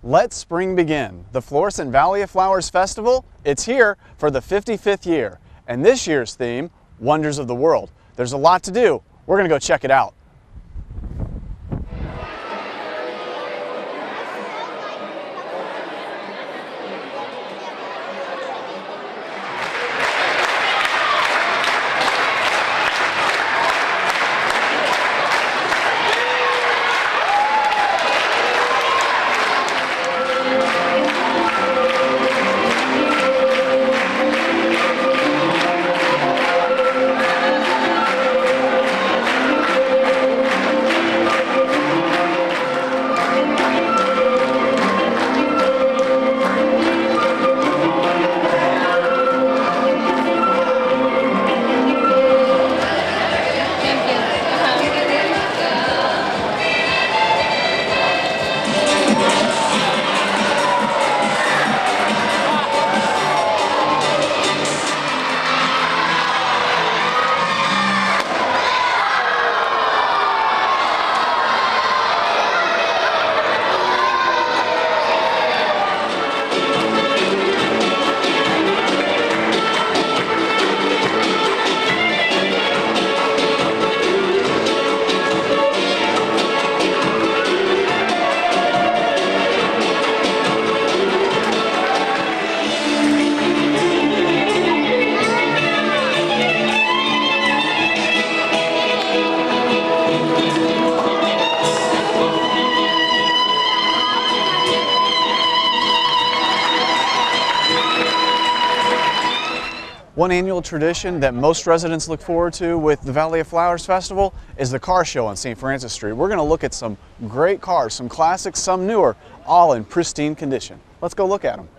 Let spring begin. The Florissant Valley of Flowers Festival, it's here for the 55th year. And this year's theme, Wonders of the World. There's a lot to do. We're gonna go check it out. One annual tradition that most residents look forward to with the Valley of Flowers Festival is the car show on St. Francis Street. We're going to look at some great cars, some classics, some newer, all in pristine condition. Let's go look at them.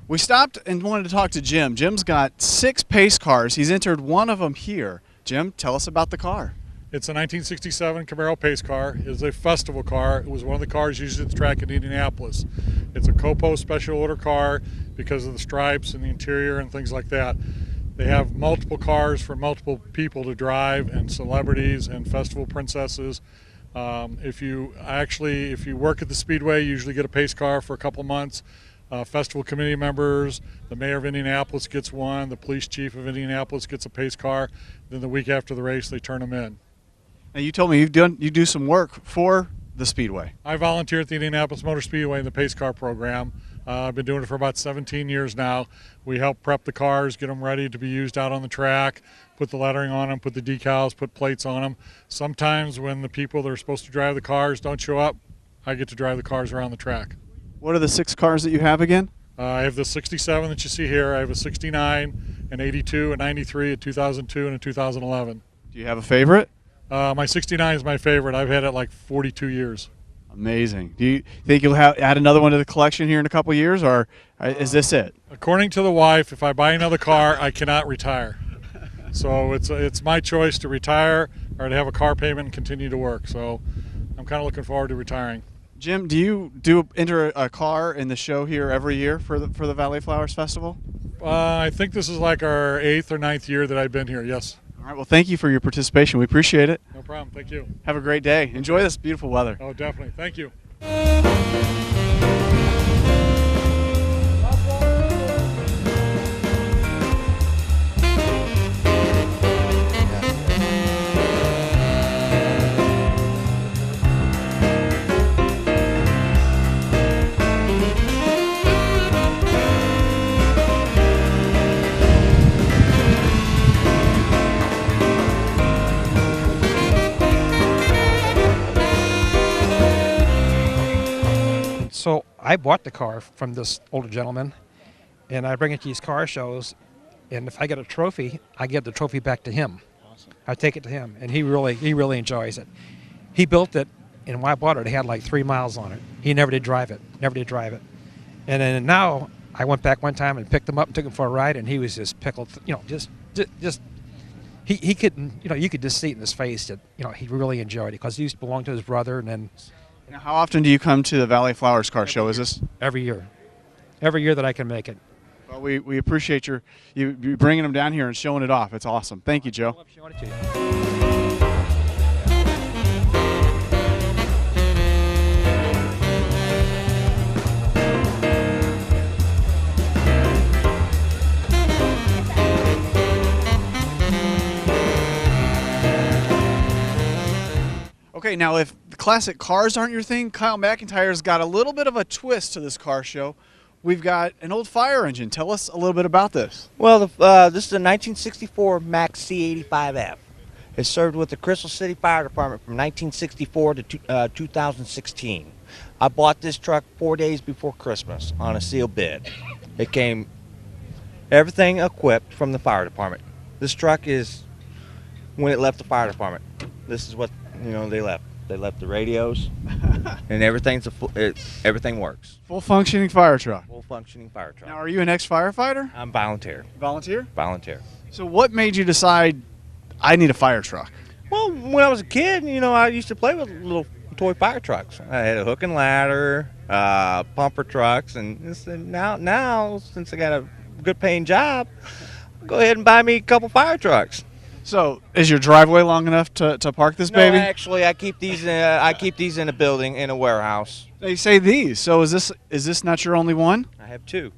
We stopped and wanted to talk to Jim. Jim's got 6 pace cars. He's entered one of them here. Jim, tell us about the car. It's a 1967 Camaro pace car. It's a festival car. It was one of the cars used at the track in Indianapolis. It's a Copo special order car because of the stripes and the interior and things like that. They have multiple cars for multiple people to drive, and celebrities and festival princesses. If you work at the Speedway, you usually get a pace car for a couple months. Festival committee members, the mayor of Indianapolis gets one, the police chief of Indianapolis gets a pace car. Then the week after the race, they turn them in. Now you told me you do some work for the Speedway. I volunteer at the Indianapolis Motor Speedway in the pace car program. I've been doing it for about 17 years now. We help prep the cars, get them ready to be used out on the track, put the lettering on them, put the decals, put plates on them. Sometimes when the people that are supposed to drive the cars don't show up, I get to drive the cars around the track. What are the 6 cars that you have again? I have the 67 that you see here. I have a 69, an 82, a 93, a 2002, and a 2011. Do you have a favorite? My 69 is my favorite. I've had it like 42 years. Amazing. Do you think you'll add another one to the collection here in a couple of years, or is this it? According to the wife, if I buy another car, I cannot retire. So it's my choice to retire or to have a car payment and continue to work. So I'm kind of looking forward to retiring. Jim, do you enter a car in the show here every year for the Valley of Flowers Festival? I think this is like our 8th or 9th year that I've been here, yes. All right, well, thank you for your participation. We appreciate it. No problem, thank you. Have a great day. Enjoy this beautiful weather. Oh, definitely, thank you. So I bought the car from this older gentleman, and I bring it to these car shows, and if I get a trophy, I give the trophy back to him. Awesome. I take it to him, and he really enjoys it. He built it, and when I bought it, it had like 3 miles on it. He never did drive it. And then now I went back one time and picked him up and took him for a ride, and he was just pickled, just he couldn't, you could just see it in his face that, he really enjoyed it because he used to belong to his brother. And then Now, how often do you come to the Valley of Flowers car show? Is this? every year that I can make it. Well, we appreciate you bringing them down here and showing it off. It's awesome. Thank you, I Joe. love showing it to you. Okay, now if the classic cars aren't your thing, Kyle McIntyre's got a little bit of a twist to this car show. We've got an old fire engine. Tell us a little bit about this. Well, this is a 1964 Mack C85F. It served with the Crystal City Fire Department from 1964 to 2016. I bought this truck 4 days before Christmas on a sealed bid. It came everything equipped from the fire department. This truck is, when it left the fire department, this is what they left. They left the radios, and everything works. Full functioning fire truck. Full functioning fire truck. Now, are you an ex-firefighter? I'm volunteer. Volunteer? Volunteer. So what made you decide I need a fire truck? Well, when I was a kid, I used to play with little toy fire trucks. I had a hook and ladder, pumper trucks, and now since I got a good paying job, go ahead and buy me a couple fire trucks. So, is your driveway long enough to park this baby? No, actually, I keep these in a building, in a warehouse. They say these. So is this not your only one? I have two.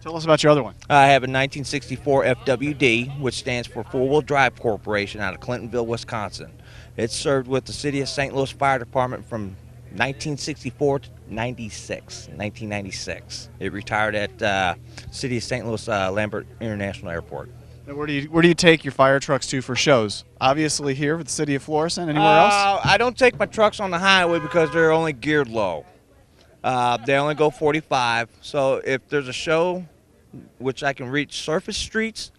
Tell us about your other one. I have a 1964 FWD, which stands for Four-Wheel Drive Corporation out of Clintonville, Wisconsin. It served with the City of St. Louis Fire Department from 1964 to 1996. It retired at City of St. Louis Lambert International Airport. Now, where do you take your fire trucks to for shows? Obviously here with the City of Florissant. Anywhere else? I don't take my trucks on the highway because they're only geared low. They only go 45. So if there's a show which I can reach surface streets,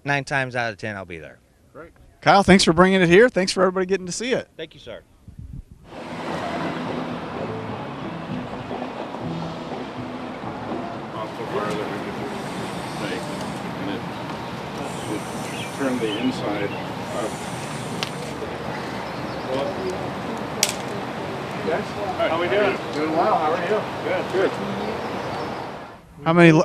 9 times out of 10 I'll be there. Great. Kyle, thanks for bringing it here. Thanks for everybody getting to see it. Thank you, sir. Turn the inside up. How we doing? Doing well. How are you? Good.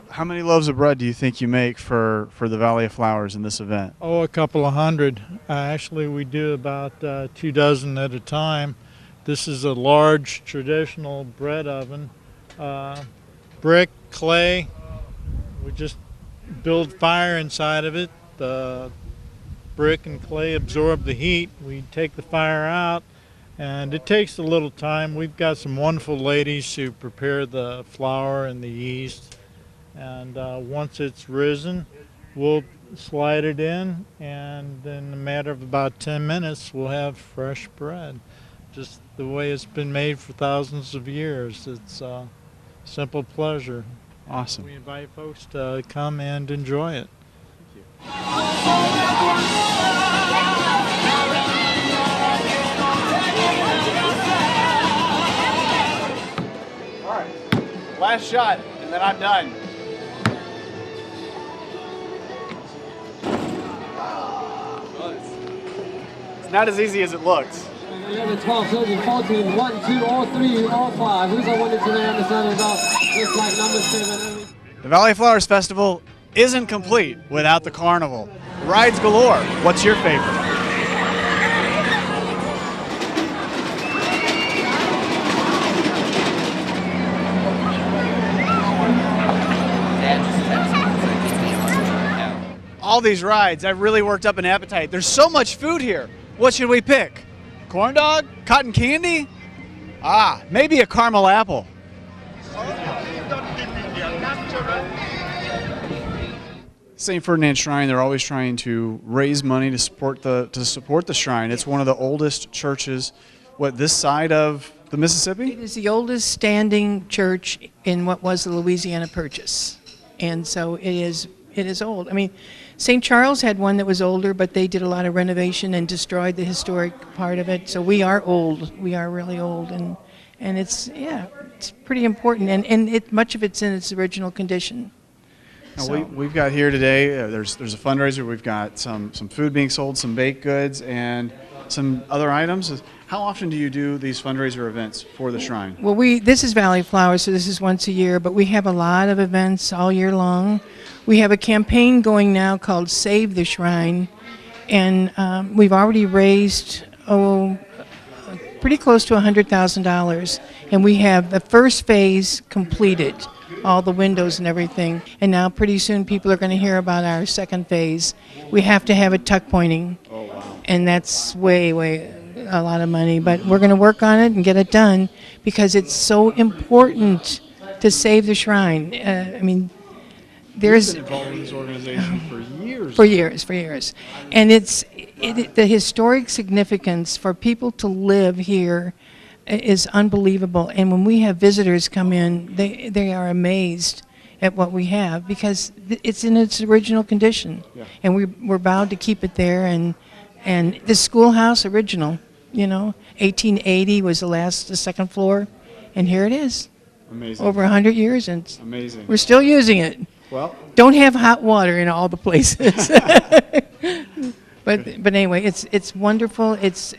How many loaves of bread do you think you make for the Valley of Flowers in this event? Oh, a couple of hundred. Actually, we do about 2 dozen at a time. This is a large traditional bread oven. Brick, clay. We just build fire inside of it. The brick and clay absorb the heat. We take the fire out, and it takes a little time. We've got some wonderful ladies who prepare the flour and the yeast, and once it's risen, we'll slide it in, and in a matter of about 10 minutes, we'll have fresh bread. Just the way it's been made for thousands of years. It's a simple pleasure. Awesome. We invite folks to come and enjoy it. All right, last shot, and then I'm done. It's not as easy as it looks. 11, 12, 13, 14, 1, 2, all 3, all 5. Who's our winner today on the Sun about? Looks like number 7. The Valley of Flowers Festival isn't complete without the carnival. Rides galore. What's your favorite? All these rides, I've really worked up an appetite. There's so much food here. What should we pick? Corn dog? Cotton candy? Maybe a caramel apple. St. Ferdinand Shrine, they're always trying to raise money to support the shrine. It's one of the oldest churches, this side of the Mississippi? It is the oldest standing church in what was the Louisiana Purchase. And so it is old. I mean, St. Charles had one that was older, but they did a lot of renovation and destroyed the historic part of it. So we are old. We are really old, and it's pretty important. And much of it's in its original condition. Now So we've got here today, there's a fundraiser. We've got some food being sold, some baked goods, and some other items. How often do you do these fundraiser events for the shrine? well, this is Valley Flowers, so this is once a year, but we have a lot of events all year long. We have a campaign going now called Save the Shrine, and we've already raised pretty close to $100,000, and we have the first phase completed, all the windows and everything, and now pretty soon people are going to hear about our second phase. We have to have it tuck pointing, and that's way a lot of money, but we're going to work on it and get it done because it's so important to save the shrine. I mean, there's been involved in this organization for years. For years, and the historic significance for people to live here is unbelievable. And when we have visitors come in, they are amazed at what we have because it's in its original condition, and we're bound to keep it there. And the schoolhouse original, 1880 was the second floor, and here it is. Amazing. Over 100 years, and Amazing. we're still using it. Well, Don't have hot water in all the places. But anyway, it's wonderful. It's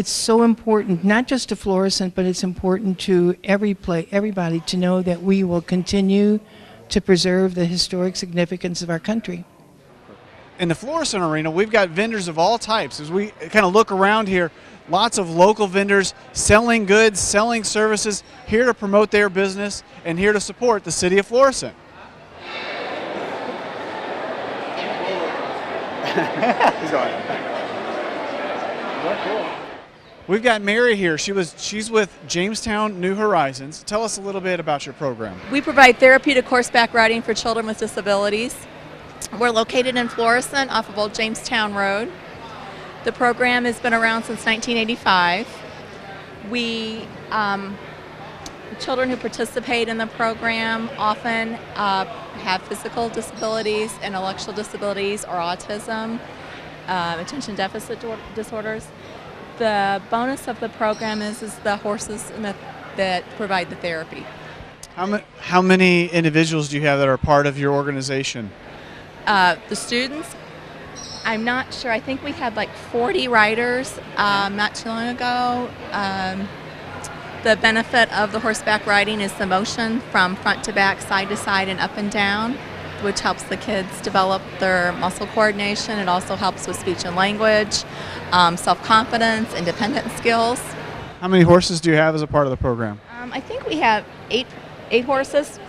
so important, not just to Florissant, but it's important to everybody to know that we will continue to preserve the historic significance of our country. in the Florissant arena, we've got vendors of all types. As we kind of look around here, lots of local vendors selling goods, selling services, here to promote their business and here to support the city of Florissant. He's going. We've got Mary here. She's with Jamestown New Horizons. Tell us a little bit about your program. We provide therapeutic horseback riding for children with disabilities. We're located in Florissant off of Old Jamestown Road. The program has been around since 1985. Children who participate in the program often have physical disabilities, intellectual disabilities, or autism, attention deficit disorders. The bonus of the program is the horses that provide the therapy. How many individuals do you have that are part of your organization? The students, I'm not sure. I think we had like 40 riders not too long ago. The benefit of the horseback riding is the motion from front to back, side to side, and up and down, which helps the kids develop their muscle coordination. It also helps with speech and language, self-confidence, independent skills. How many horses do you have as a part of the program? I think we have eight horses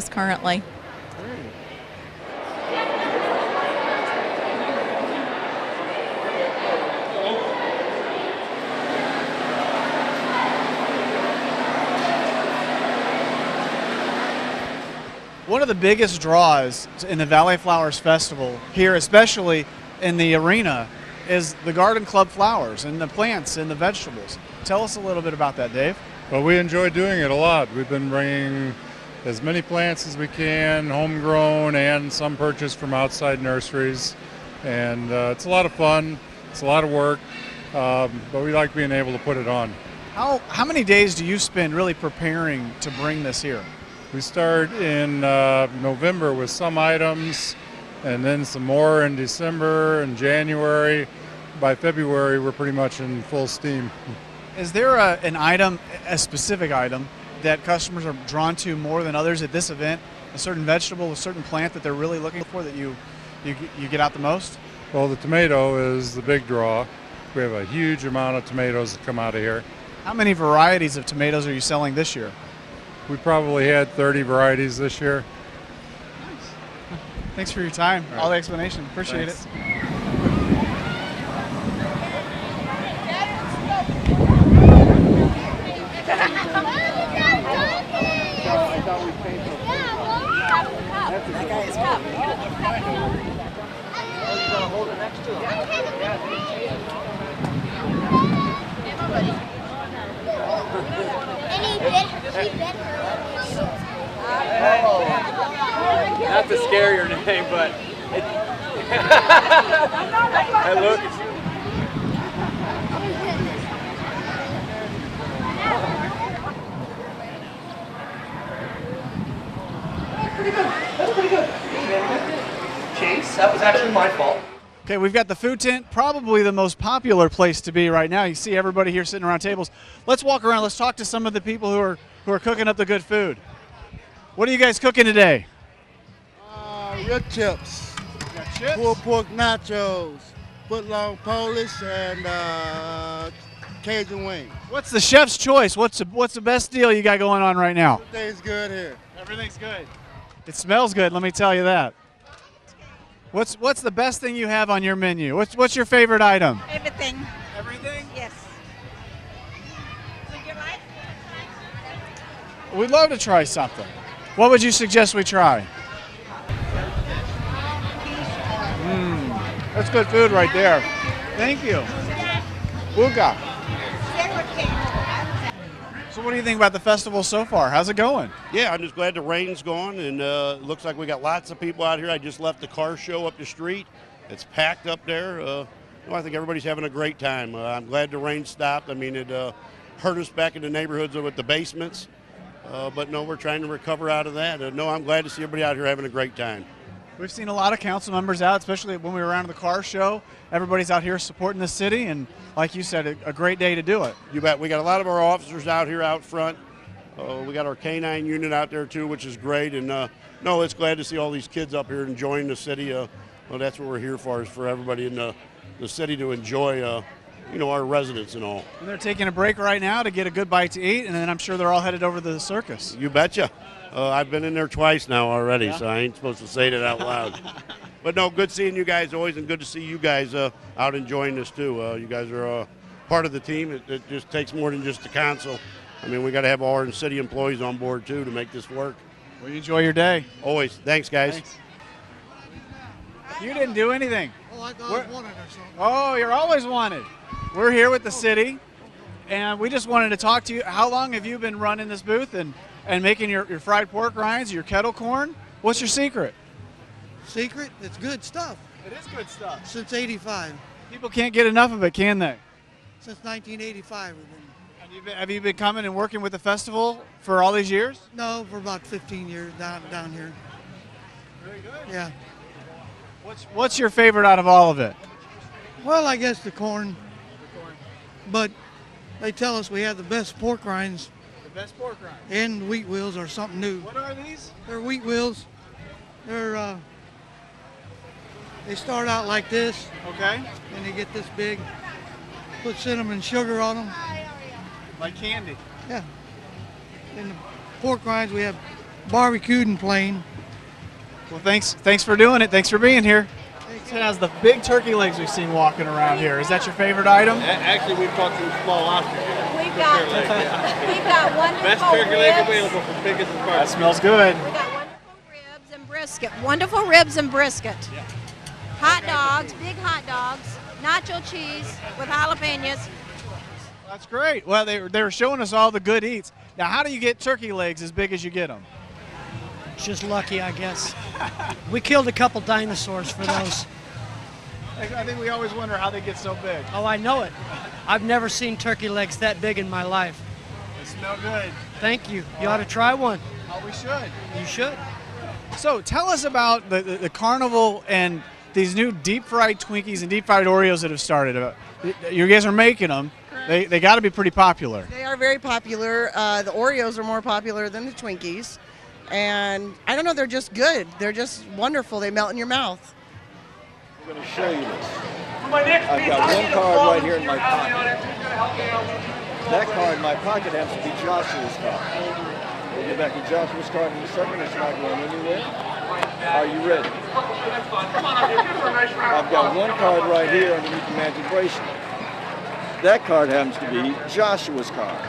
currently. One of the biggest draws in the Valley Flowers Festival here, especially in the arena, is the garden club flowers and the plants and the vegetables. Tell us a little bit about that, Dave. Well, we enjoy doing it a lot. We've been bringing as many plants as we can, homegrown and some purchased from outside nurseries. And it's a lot of fun, it's a lot of work, but we like being able to put it on. How many days do you spend really preparing to bring this here? We start in November with some items, and then some more in December and January. By February, we're pretty much in full steam. Is there a specific item that customers are drawn to more than others at this event? A certain vegetable, a certain plant that they're really looking for that you get out the most? Well, the tomato is the big draw. We have a huge amount of tomatoes that come out of here. How many varieties of tomatoes are you selling this year? We probably had 30 varieties this year. Nice. Thanks for your time, all the explanation. Appreciate it. Not to scare your name, but I look. Pretty good. That's pretty good. actually my fault. Okay, we've got the food tent, probably the most popular place to be right now. You see everybody here sitting around tables. Let's walk around. Let's talk to some of the people who are cooking up the good food. What are you guys cooking today? Rib chips, Chips? pulled pork nachos, footlong Polish, and Cajun wings. What's the chef's choice? What's the best deal you got going on right now? Everything's good here. Everything's good. It smells good, let me tell you that. What's the best thing you have on your menu? What's your favorite item? Everything. Everything? Yes. Would you like? We'd love to try something. What would you suggest we try? That's good food right there. Thank you. Buga. So what do you think about the festival so far? How's it going? Yeah, I'm just glad the rain's gone, and it looks like we got lots of people out here. I just left the car show up the street. It's packed up there. I think everybody's having a great time. I'm glad the rain stopped. I mean, it hurt us back in the neighborhoods with the basements, but no, we're trying to recover out of that. No, I'm glad to see everybody out here having a great time. We've seen a lot of council members out, especially when we were around the car show. Everybody's out here supporting the city, and like you said, a great day to do it. You bet. We got a lot of our officers out here out front. We got our K-9 unit out there too, which is great. And no, it's glad to see all these kids up here enjoying the city. Well, that's what we're here for, is for everybody in the city to enjoy, our residents and all. And they're taking a break right now to get a good bite to eat, and then I'm sure they're all headed over to the circus. You betcha. I've been in there twice now already, so I ain't supposed to say that out loud. But no, good seeing you guys always, and good to see you guys out enjoying this too. You guys are part of the team. It just takes more than just the council. I mean, we got to have all our city employees on board too to make this work. Well, you enjoy your day. Always. Thanks, guys. Thanks. You didn't do anything. Oh, I thought I was wanted or something. Oh, you're always wanted. We're here with the city, and we just wanted to talk to you. How long have you been running this booth and making your fried pork rinds, your kettle corn? What's your secret? Secret? It's good stuff. It is good stuff. Since '85. People can't get enough of it, can they? Since 1985 we've been. Have you been coming and working with the festival for all these years? No, for about 15 years down here. Very good. Yeah. What's your favorite out of all of it? Well, I guess the corn. But they tell us we have the best pork rinds. The best pork rinds. And wheat wheels are something new. What are these? They're wheat wheels. They're they start out like this. Okay. And they get this big. Put cinnamon sugar on them. Like candy. Yeah. And the pork rinds we have barbecued and plain. Well, thanks for doing it. Thanks for being here. It has the big turkey legs we've seen walking around here. Is that your favorite item? Actually, we've caught some small lobsters. We've got wonderful Best turkey leg ribs. available for biggest and That smells good. We got wonderful ribs and brisket. Wonderful ribs and brisket. Yeah. Hot dogs, big hot dogs, nacho cheese with jalapenos. That's great. Well, they were showing us all the good eats. Now, how do you get turkey legs as big as you get them? Just lucky, I guess. We killed a couple dinosaurs for those. I think we always wonder how they get so big. Oh, I know it. I've never seen turkey legs that big in my life. They smell good. Thank you. You ought to try one. Oh, we should. You should. So tell us about the carnival and these new deep-fried Twinkies and deep-fried Oreos that have started. You guys are making them. They got to be pretty popular. They are very popular. The Oreos are more popular than the Twinkies. And I don't know, they're just good. They're just wonderful. They melt in your mouth. I'm going to show you this. I've got one card right here in my pocket. That card in my pocket has to be Joshua's card. We'll get back to Joshua's card in a second. It's not going anywhere. Are you ready? I've got one card right here underneath the magic bracelet. That card happens to be Joshua's card.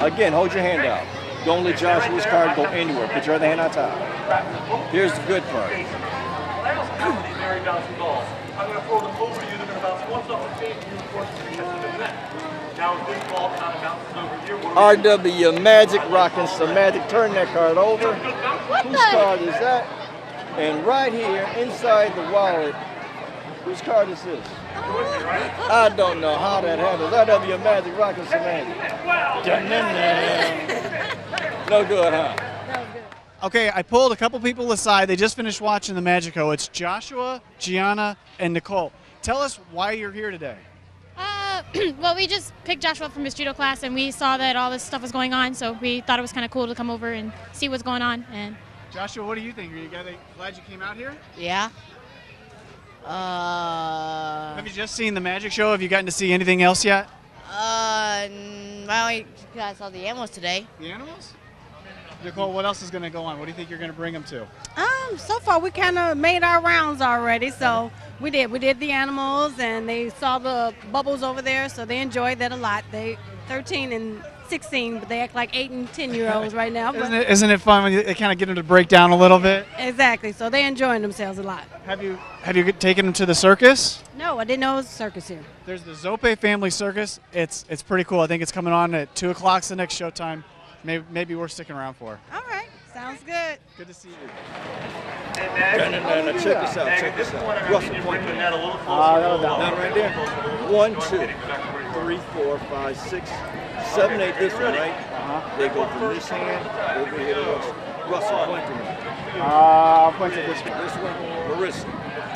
Again, hold your hand out. Don't let Joshua's card go anywhere. Put your other hand on top. Here's the good part. RW Magic rocking some magic. Turn that card over. Whose card is that? And right here inside the wallet, whose card is this? I don't know how that happens. RW Magic rocking some magic. No good, huh? Okay, I pulled a couple people aside. They just finished watching the Magico. It's Joshua, Gianna, and Nicole. Tell us why you're here today. Well, we just picked Joshua up from his judo class, and we saw that all this stuff was going on, so we thought it was kind of cool to come over and see what's going on. And Joshua, what do you think? Are you glad you came out here? Yeah. Have you just seen the magic show? Have you gotten to see anything else yet? I saw the animals today. The animals? Nicole, what else is going to go on? What do you think you're going to bring them to? So far we kind of made our rounds already, so we did the animals, and they saw the bubbles over there, so they enjoyed that a lot. They 13 and 16, but they act like 8 and 10-year-olds right now. But Isn't it fun when they kind of get them to break down a little bit? exactly, so they're enjoying themselves a lot. Have you taken them to the circus? No, I didn't know it was a circus here. There's the Zope Family Circus. It's pretty cool. I think it's coming on at 2 o'clock. The next showtime. Maybe we're sticking around for. All right, sounds good. Good to see you. No, check this out. Russell, point me. That was that Down right there. 1, 2, 3, 4, 5, 6, 7, 8. This one, right? They go from this hand over here to Russell. Russell, point to me. I'll point to this one. This one, Marissa.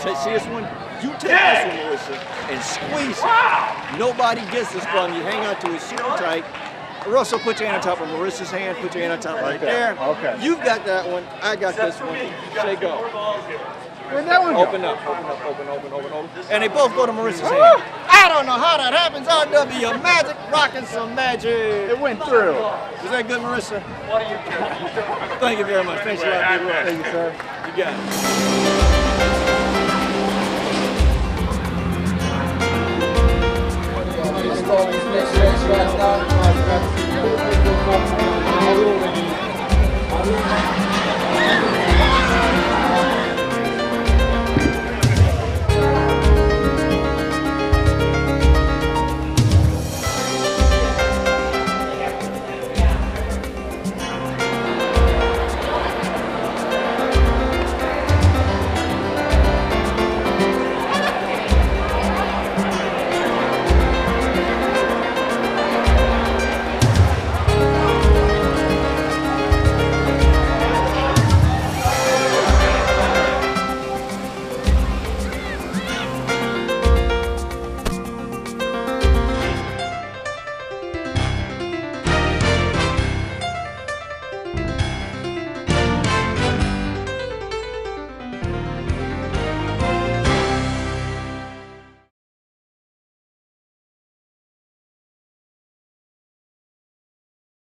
See this one? You take this one, Marissa, and squeeze it. Nobody gets this from you. Hang on to it super tight. Russell, put your hand on top of Marissa's hand. Put your hand on top right there. Okay. You've got that one. I got this one. Say go. Where'd that one go? Open up. And they both go to Marissa's hand. I don't know how that happens. RW Magic, rocking some magic. It went through. Was that good, Marissa? Thank you very much. Thanks a lot, big Russ. Thank you, sir. You got it. Next